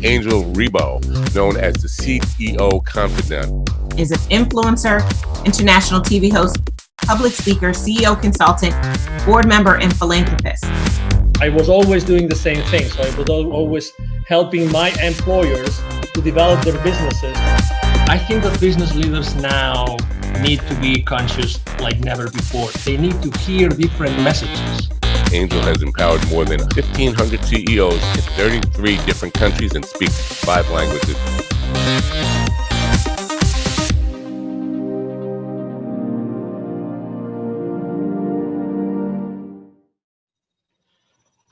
Angel Rebo, known as the CEO Confident, is an influencer, international TV host, public speaker, CEO consultant, board member, and philanthropist. I was always doing the same thing. So I was always helping my employers to develop their businesses. I think that business leaders now need to be conscious like never before. They need to hear different messages. Angel has empowered more than 1,500 CEOs in 33 different countries and speaks 5 languages.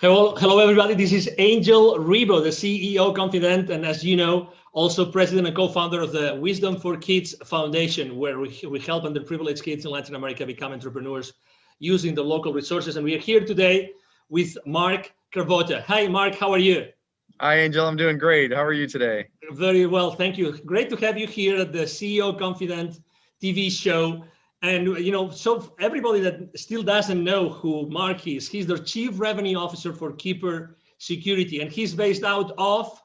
Hello, everybody. This is Angel Rebo, the CEO Confident, and as you know, also president and co-founder of the Wisdom for Kids Foundation, where we help underprivileged kids in Latin America become entrepreneurs using the local resources. And we are here today with Mark Carvota. Hi, Mark. How are you? Hi, Angel. I'm doing great. How are you today? Very well. Thank you. Great to have you here at the CEO Confident TV show. And, you know, so everybody that still doesn't know who Mark is, he's the Chief Revenue Officer for Keeper Security, and he's based out of?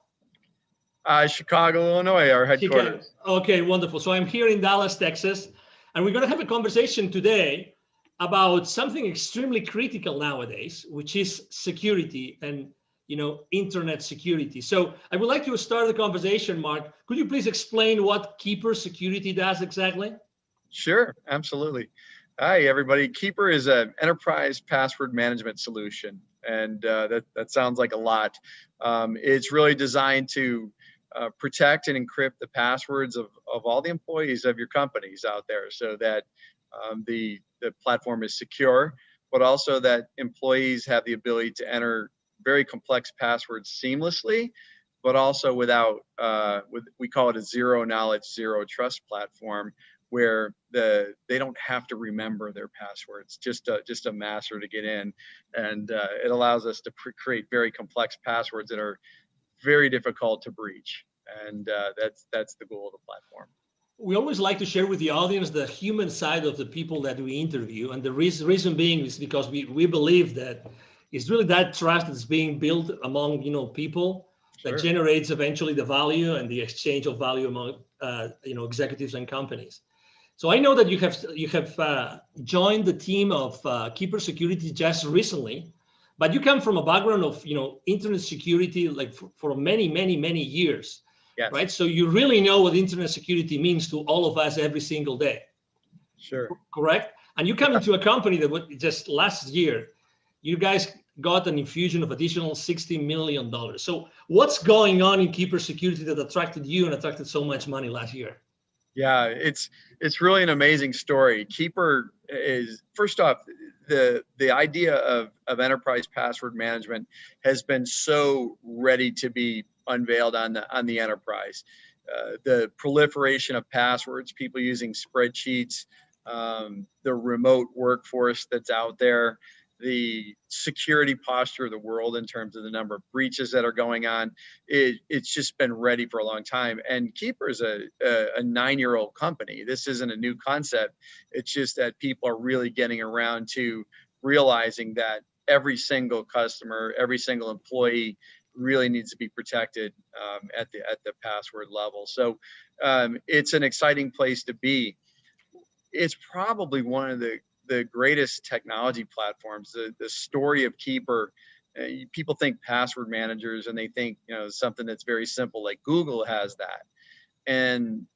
Chicago, Illinois, our headquarters. Chicago. Okay, wonderful. So I'm here in Dallas, Texas, and we're going to have a conversation today about something extremely critical nowadays, which is security and, you know, internet security. So I would like to start the conversation, Mark. Could you please explain what Keeper Security does exactly? Sure, absolutely. Hi, everybody. Keeper is an enterprise password management solution, and that sounds like a lot. It's really designed to protect and encrypt the passwords of all the employees of your companies out there, so that the platform is secure, but also that employees have the ability to enter very complex passwords seamlessly, but also without, we call it a zero knowledge, zero trust platform, where they don't have to remember their passwords, just a master to get in, and it allows us to create very complex passwords that are very difficult to breach, and that's the goal of the platform. We always like to share with the audience the human side of the people that we interview, and the reason being is because we believe that it's really that trust that's being built among people that Sure. generates eventually the value and the exchange of value among executives and companies. So I know that you have joined the team of Keeper Security just recently, but you come from a background of internet security like for many years, Yes. right? So you really know what internet security means to all of us every single day. Sure. Correct? And you come into a company that just last year, you guys got an infusion of additional $60 million. So what's going on in Keeper Security that attracted you and attracted so much money last year? Yeah, it's really an amazing story. Keeper is, first off, the idea of enterprise password management has been so ready to be unveiled on the enterprise. The proliferation of passwords, people using spreadsheets, the remote workforce that's out there, the security posture of the world in terms of the number of breaches that are going on, it's just been ready for a long time. And Keeper is a 9-year-old company. This isn't a new concept. It's just that people are really getting around to realizing that every single customer, every single employee really needs to be protected at the password level. So it's an exciting place to be. It's probably one of the greatest technology platforms. The story of Keeper, people think password managers and they think something that's very simple, like Google has that, and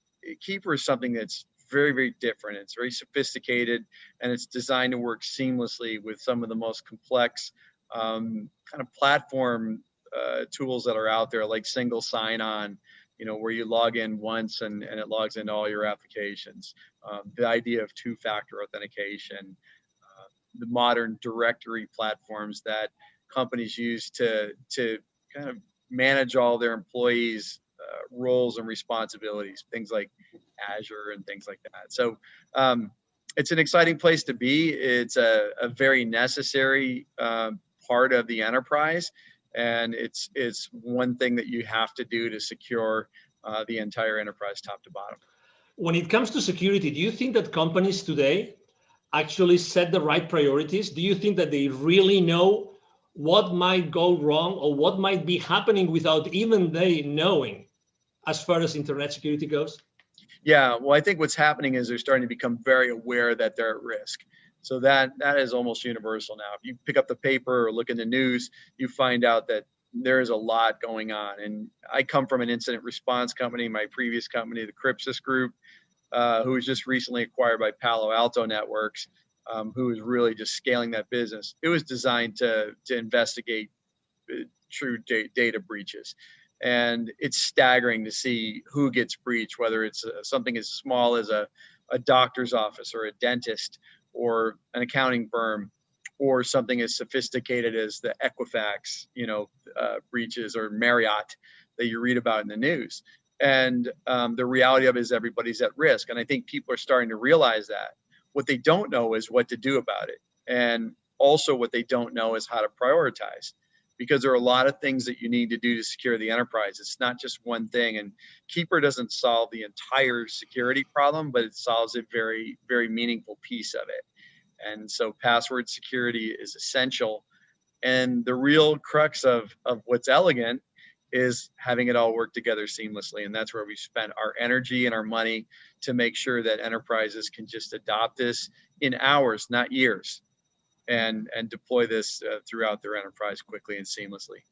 Keeper is something that's very different. It's very sophisticated, and it's designed to work seamlessly with some of the most complex kind of platform tools that are out there, like single sign-on, where you log in once and it logs into all your applications. The idea of two-factor authentication, the modern directory platforms that companies use to kind of manage all their employees' roles and responsibilities, things like Azure and things like that. So it's an exciting place to be. It's a very necessary part of the enterprise. And it's one thing that you have to do to secure the entire enterprise top to bottom. When it comes to security, do you think that companies today actually set the right priorities? Do you think that they really know what might go wrong or what might be happening without even they knowing as far as internet security goes? Yeah, well, I think what's happening is they're starting to become very aware that they're at risk. So that is almost universal now. If you pick up the paper or look in the news, you find out that there is a lot going on. And I come from an incident response company, my previous company, the Crypsis Group, who was just recently acquired by Palo Alto Networks, who is really just scaling that business. It was designed to investigate true data breaches. And it's staggering to see who gets breached, whether it's something as small as a doctor's office or a dentist or an accounting firm, or something as sophisticated as the Equifax, breaches, or Marriott that you read about in the news. And the reality of it is everybody's at risk. And I think people are starting to realize that. What they don't know is what to do about it. And also what they don't know is how to prioritize, because there are a lot of things that you need to do to secure the enterprise. It's not just one thing. And Keeper doesn't solve the entire security problem, but it solves a very, very meaningful piece of it. And so password security is essential. And the real crux of what's elegant is having it all work together seamlessly. And that's where we spent our energy and our money to make sure that enterprises can just adopt this in hours, not years, and deploy this throughout their enterprise quickly and seamlessly.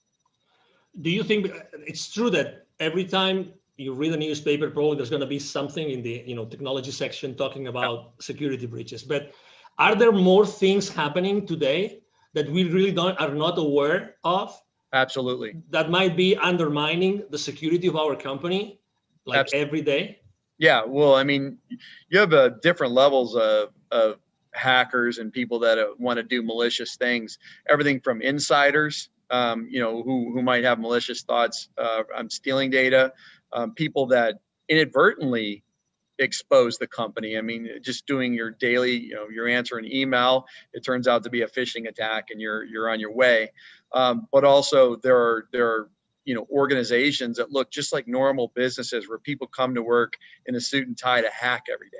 Do you think it's true that every time you read a newspaper, probably there's going to be something in the technology section talking about security breaches? But are there more things happening today that we really are not aware of? Absolutely. That might be undermining the security of our company, like Absolutely. every day? Yeah, well, I mean, you have different levels of hackers and people that want to do malicious things. Everything from insiders, who might have malicious thoughts on stealing data, people that inadvertently expose the company. I mean, just doing your daily, you're answering email, it turns out to be a phishing attack, and you're on your way. But also there are organizations that look just like normal businesses, where people come to work in a suit and tie to hack every day.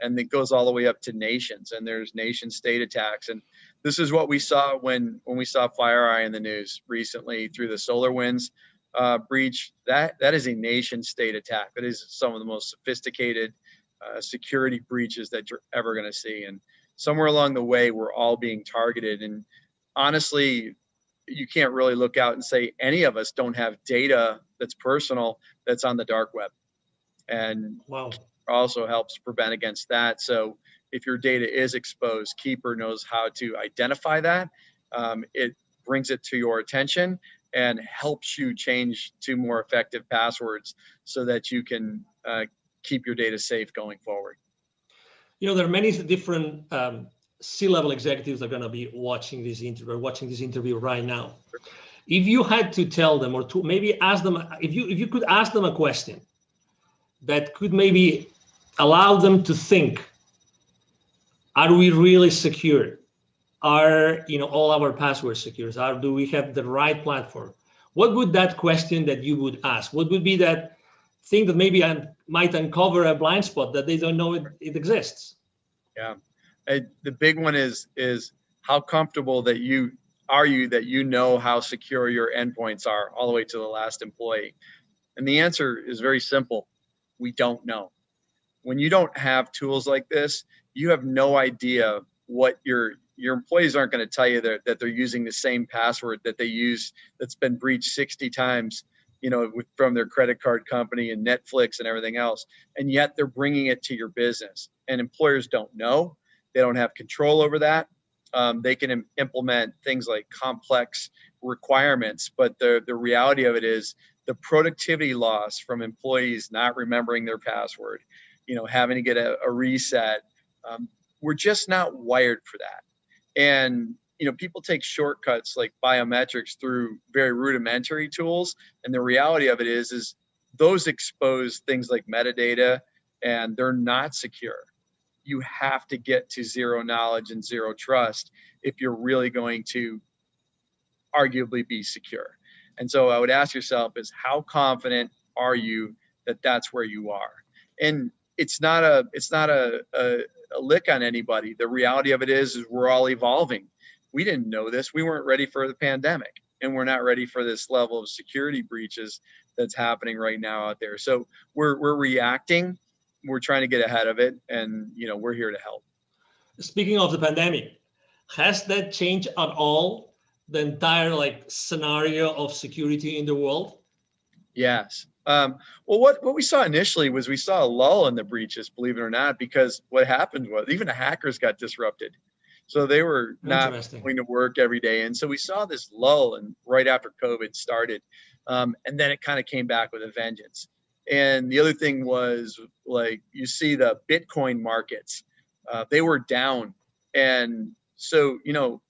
And it goes all the way up to nations, and there's nation state attacks. And this is what we saw when we saw FireEye in the news recently through the SolarWinds breach. That is a nation state attack. That is some of the most sophisticated security breaches that you're ever going to see. And somewhere along the way, we're all being targeted. And honestly, you can't really look out and say any of us don't have data that's personal that's on the dark web. And wow, also helps prevent against that. So if your data is exposed, Keeper knows how to identify that. It brings it to your attention and helps you change to more effective passwords so that you can keep your data safe going forward. There are many different C-level executives that are going to be watching this interview right now. If you had to tell them, or to maybe ask them, if you could ask them a question that could maybe allow them to think, are we really secure? Are all our passwords secure? Do we have the right platform? What would that question that you would ask? What would be that thing that maybe might uncover a blind spot that they don't know it exists? Yeah, the big one is how comfortable that you know how secure your endpoints are all the way to the last employee. And the answer is very simple. We don't know. When you don't have tools like this, you have no idea what your employees aren't going to tell you that they're using the same password that they use that's been breached 60 times, from their credit card company and Netflix and everything else. And yet they're bringing it to your business, and employers don't know. They don't have control over that. They can implement things like complex requirements, but the reality of it is the productivity loss from employees not remembering their password, having to get a reset. We're just not wired for that. And, people take shortcuts like biometrics through very rudimentary tools. And the reality of it is those expose things like metadata, and they're not secure. You have to get to zero knowledge and zero trust if you're really going to arguably be secure. And so I would ask yourself is, how confident are you that that's where you are? And it's not a lick on anybody. The reality of it is we're all evolving. we didn't know this. We weren't ready for the pandemic, and we're not ready for this level of security breaches that's happening right now out there. So we're reacting. We're trying to get ahead of it, and we're here to help. Speaking of the pandemic, has that changed at all the entire scenario of security in the world? Yes. Well, what we saw initially was we saw a lull in the breaches, believe it or not, because what happened was even the hackers got disrupted. So they were not going to work every day. And so we saw this lull right after COVID started. And then it kind of came back with a vengeance. And the other thing was, you see the Bitcoin markets, they were down. And so,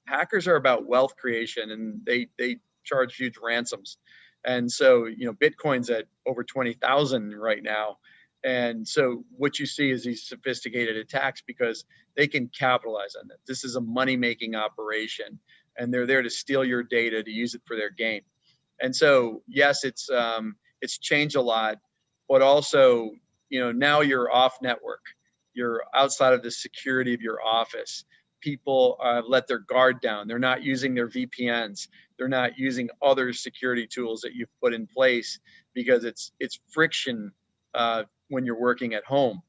hackers are about wealth creation, and they charge huge ransoms. And so, Bitcoin's at over 20,000 right now. And so what you see is these sophisticated attacks because they can capitalize on it. This is a money-making operation, and they're there to steal your data to use it for their gain. And so, yes, it's changed a lot, but also, now you're off network. You're outside of the security of your office. People let their guard down. They're not using their VPNs. They're not using other security tools that you've put in place because it's friction when you're working at home,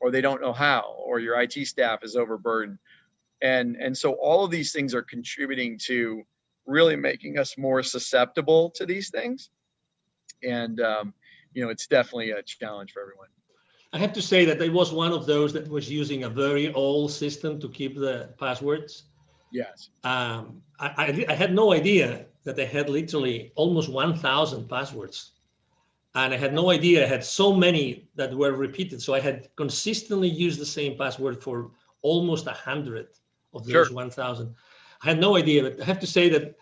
or they don't know how, or your IT staff is overburdened. And so all of these things are contributing to really making us more susceptible to these things. And, it's definitely a challenge for everyone. I have to say that I was one of those that was using a very old system to keep the passwords. Yes. I had no idea that I had literally almost 1,000 passwords. And I had no idea I had so many that were repeated. So I had consistently used the same password for almost 100 of those 1,000. I had no idea, but I have to say that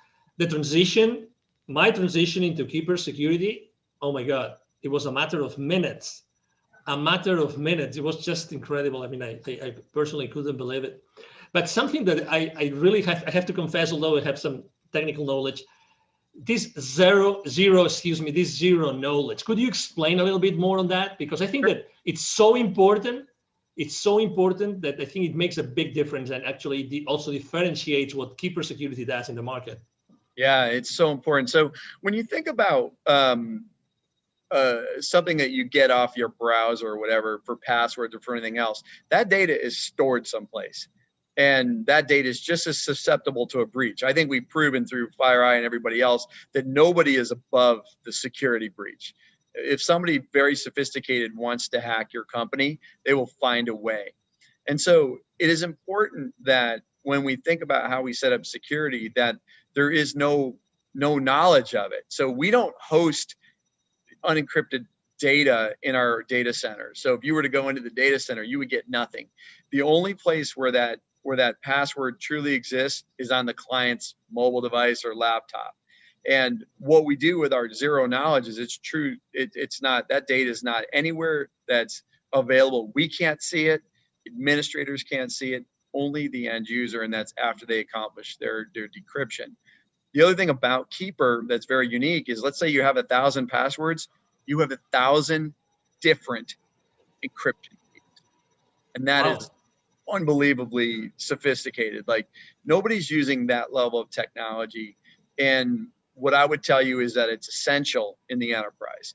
my transition into Keeper Security, oh my God, it was a matter of minutes. It was just incredible. I mean, I personally couldn't believe it. But something that I really have to confess, although I have some technical knowledge, this zero knowledge. Could you explain a little bit more on that? Because I think that it's so important. It's so important that I think it makes a big difference and actually also differentiates what Keeper Security does in the market. Yeah, it's so important. So when you think about something that you get off your browser or whatever for passwords or for anything else, that data is stored someplace. And that data is just as susceptible to a breach. I think we've proven through FireEye and everybody else that nobody is above the security breach. If somebody very sophisticated wants to hack your company, they will find a way. And so it is important that when we think about how we set up security, that there is no knowledge of it. So we don't host unencrypted data in our data center. So if you were to go into the data center, you would get nothing. The only place where that password truly exists is on the client's mobile device or laptop. And what we do with our zero knowledge is it's true. It's not, that data is not anywhere that's available. We can't see it. Administrators can't see it, only the end user. And that's after they accomplish their decryption. The other thing about Keeper that's very unique is, let's say you have 1,000 passwords, you have 1,000 different encryption keys. And that is unbelievably sophisticated. Like, nobody's using that level of technology. And what I would tell you is that it's essential in the enterprise.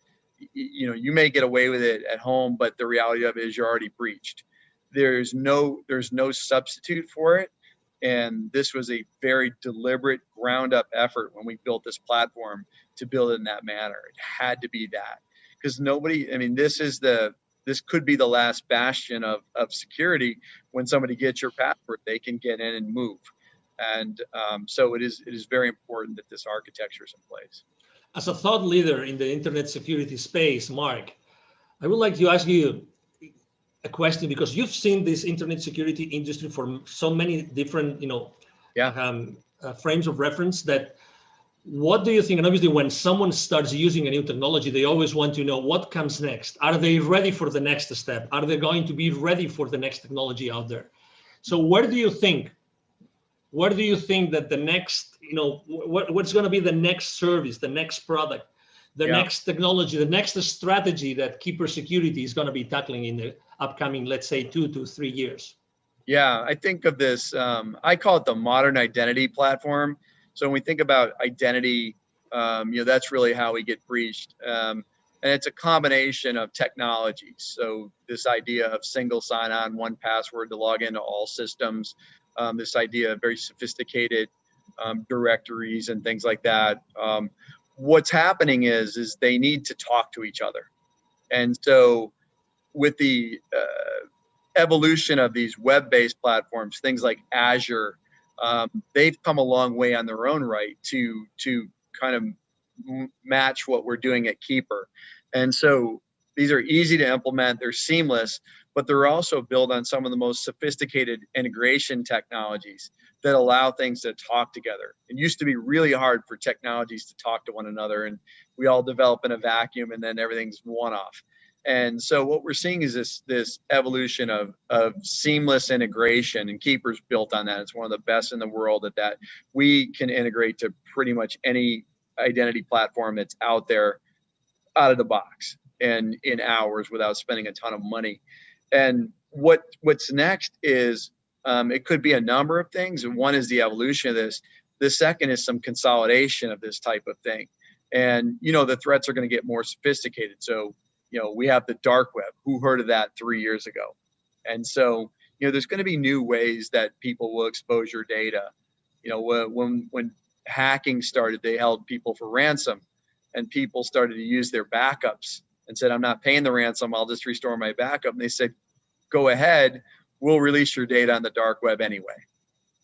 You may get away with it at home, but the reality of it is you're already breached. There's no substitute for it. And this was a very deliberate ground up effort when we built this platform to build it in that manner. It had to be that, because this could be the last bastion of security. When somebody gets your password, they can get in and move. And so it is very important that this architecture is in place. As a thought leader in the internet security space, Mark, I would like to ask you a question, because you've seen this internet security industry for so many different, frames of reference. That, what do you think? And obviously, when someone starts using a new technology, they always want to know what comes next. Are they ready for the next step? Are they going to be ready for the next technology out there? So where do you think that the next, what's going to be the next service, the next product, the next technology, the next strategy that Keeper Security is going to be tackling in the upcoming, let's say, 2 to 3 years? Yeah, I think of this, I call it the modern identity platform. So when we think about identity, that's really how we get breached. And it's a combination of technologies. So this idea of single sign-on, one password to log into all systems, this idea of very sophisticated directories and things like that. What's happening is they need to talk to each other. And so with the evolution of these web-based platforms, things like Azure, they've come a long way on their own right to kind of match what we're doing at Keeper. And so these are easy to implement, they're seamless, but they're also built on some of the most sophisticated integration technologies that allow things to talk together. It used to be really hard for technologies to talk to one another, and we all develop in a vacuum and then everything's one-off. And so what we're seeing is this evolution of seamless integration, and Keeper's built on that. It's one of the best in the world at that. We can integrate to pretty much any identity platform that's out there out of the box and in hours without spending a ton of money. And what's next is it could be a number of things. And one is the evolution of this. The second is some consolidation of this type of thing. And, the threats are going to get more sophisticated. So, we have the dark web. Who heard of that 3 years ago? And so, there's going to be new ways that people will expose your data. When hacking started, they held people for ransom, and people started to use their backups and said, I'm not paying the ransom, I'll just restore my backup. And they said, go ahead, we'll release your data on the dark web anyway.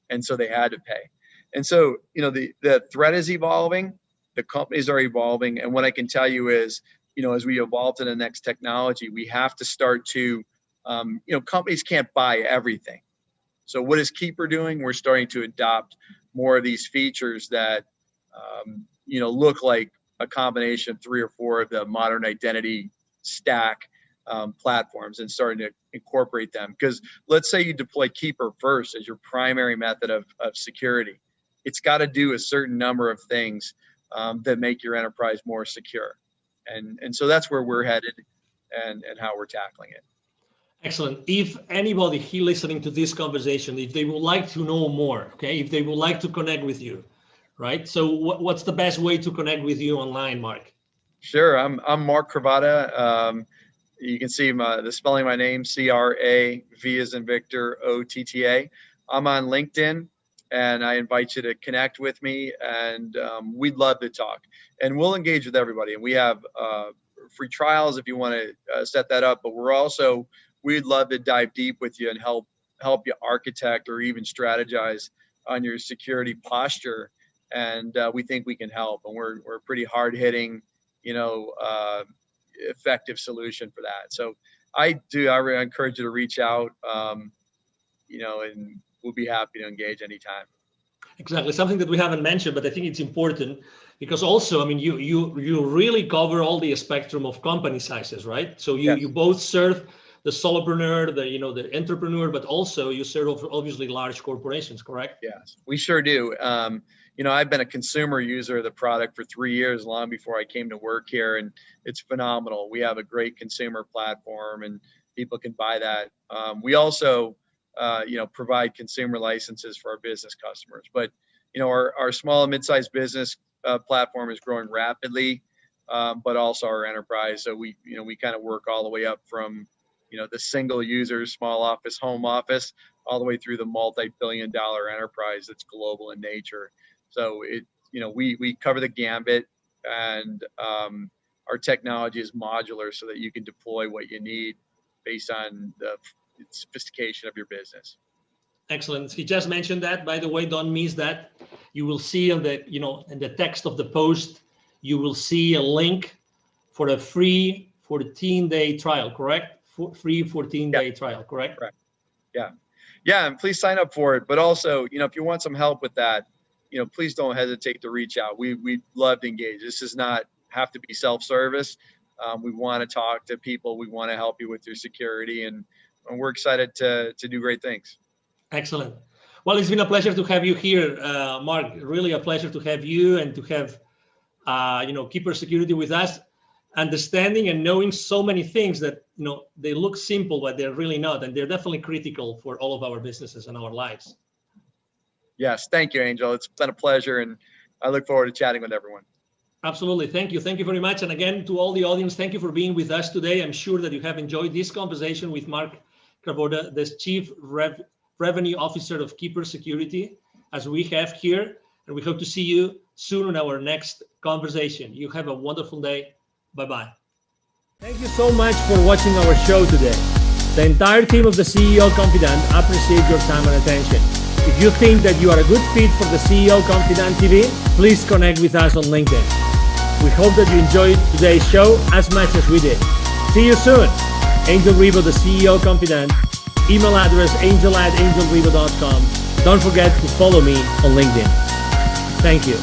And so they had to pay. And so, the threat is evolving, the companies are evolving. And what I can tell you is, as we evolve to the next technology, we have to start to, companies can't buy everything. So what is Keeper doing? We're starting to adopt more of these features that, look like a combination of 3 or 4 of the modern identity stack platforms, and starting to incorporate them. Because let's say you deploy Keeper first as your primary method of security. It's got to do a certain number of things that make your enterprise more secure. And so that's where we're headed and how we're tackling it. Excellent. If anybody here listening to this conversation, if they would like to know more, okay, if they would like to connect with you, right? So what's the best way to connect with you online, Mark? Sure. I'm Mark Cravata. You can see the spelling of my name, C-R-A-V as in Victor, O-T-T-A. I'm on LinkedIn, and I invite you to connect with me, and we'd love to talk. And we'll engage with everybody. And we have free trials if you want to set that up. But we'd love to dive deep with you and help you architect or even strategize on your security posture. And we think we can help. And we're a pretty hard-hitting, effective solution for that. So I really encourage you to reach out, and we'll be happy to engage anytime. Exactly. Something that we haven't mentioned, but I think it's important because also, I mean, you really cover all the spectrum of company sizes, right? So you, Yes. you both serve the solopreneur, the entrepreneur, but also you serve obviously large corporations, correct? Yes, we sure do. I've been a consumer user of the product for 3 years, long before I came to work here, and it's phenomenal. We have a great consumer platform, and people can buy that. We also, provide consumer licenses for our business customers. But, our small and mid-sized business platform is growing rapidly, but also our enterprise. So we kind of work all the way up from, the single users, small office, home office, all the way through the multi-billion-dollar enterprise that's global in nature. So we cover the gambit, and our technology is modular so that you can deploy what you need based on the sophistication of your business. Excellent. He just mentioned that, by the way, don't miss that. You will see in the text of the post, you will see a link for a free 14-day trial, correct? Free 14-day trial, correct? Correct. Yeah, and please sign up for it. But also, if you want some help with that, please don't hesitate to reach out. We'd love to engage. This does not have to be self-service. We want to talk to people. We want to help you with your security, and we're excited to do great things. Excellent. Well, it's been a pleasure to have you here, Mark. Really a pleasure to have you and to have, Keeper Security with us. understanding and knowing so many things that, they look simple, but they're really not. And they're definitely critical for all of our businesses and our lives. Yes. Thank you, Angel. It's been a pleasure. And I look forward to chatting with everyone. Absolutely. Thank you. Thank you very much. And again, to all the audience, thank you for being with us today. I'm sure that you have enjoyed this conversation with Mark Kraboda, the Chief Revenue Officer of Keeper Security, as we have here. And we hope to see you soon in our next conversation. You have a wonderful day. Bye-bye. Thank you so much for watching our show today. The entire team of the CEO Confidant appreciate your time and attention. If you think that you are a good fit for the CEO Confidant TV, please connect with us on LinkedIn. We hope that you enjoyed today's show as much as we did. See you soon. Angel Ribo, the CEO Confidant. Email address angel@angelribo.com. Don't forget to follow me on LinkedIn. Thank you.